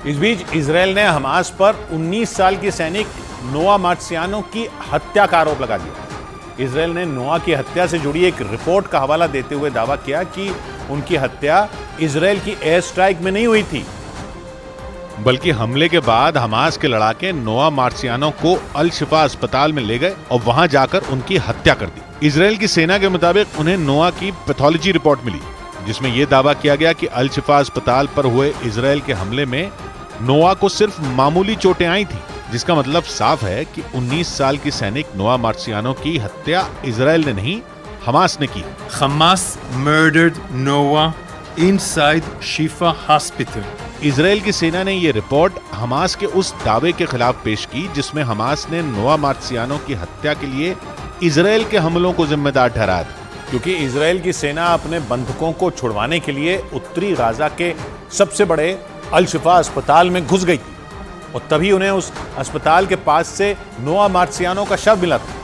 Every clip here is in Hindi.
इस बीच इजरायल ने हमास पर 19 साल की सैनिक नोआ मार्सियानो की हत्या का आरोप लगा दिया। इजरायल ने नोआ की हत्या से जुड़ी एक रिपोर्ट का हवाला देते हुए दावा किया कि उनकी हत्या इजरायल की एयर स्ट्राइक में नहीं हुई थी, बल्कि हमले के बाद हमास के लड़ाके नोआ मार्सियानो को अल शिफा अस्पताल में ले गए और वहां जाकर उनकी हत्या कर दी। इजरायल की सेना के मुताबिक उन्हें नोआ की पैथोलॉजी रिपोर्ट मिली, जिसमें यह दावा किया गया कि अल शिफा अस्पताल पर हुए इजरायल के हमले में नोआ को सिर्फ मामूली चोटें आई थी, जिसका मतलब साफ है कि 19 साल की सैनिक नोआ मार्सियानो की हत्या इजरायल ने नहीं, हमास ने की। Hamas murdered Noah inside Shifa Hospital. Israel की सेना ने यह रिपोर्ट हमास के उस दावे के खिलाफ पेश की जिसमें हमास ने नोआ मार्सियानो की हत्या के लिए इजरायल के हमलों को जिम्मेदार ठहराया था, क्योंकि इजरायल की सेना अपने बंधकों को छुड़वाने के लिए उत्तरी गाजा के सबसे बड़े अल शिफा अस्पताल में घुस गई थी और तभी उन्हें उस अस्पताल के पास से नोआ मार्सियानो का शव मिला था।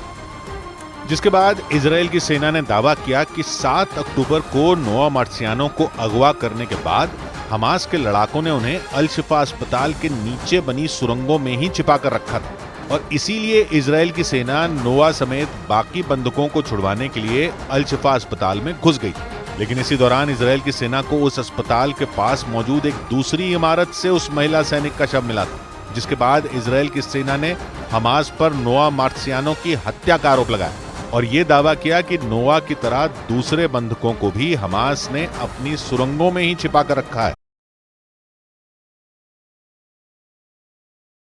जिसके बाद इजरायल की सेना ने दावा किया कि 7 अक्टूबर को नोआ मार्सियानो को अगवा करने के बाद हमास के लड़ाकों ने उन्हें अल शिफा अस्पताल के नीचे बनी सुरंगों में ही छिपा कर रखा था और इसीलिए इजरायल की सेना नोआ समेत बाकी बंधकों को छुड़वाने के लिए अल शिफा अस्पताल में घुस गई। लेकिन इसी दौरान इजरायल की सेना को उस अस्पताल के पास मौजूद एक दूसरी इमारत से उस महिला सैनिक का शव मिला था, जिसके बाद इजरायल की सेना ने हमास पर नोआ मार्सियानो की हत्या का आरोप लगाया और ये दावा किया कि नोआ की तरह दूसरे बंधकों को भी हमास ने अपनी सुरंगों में ही छिपा कर रखा है।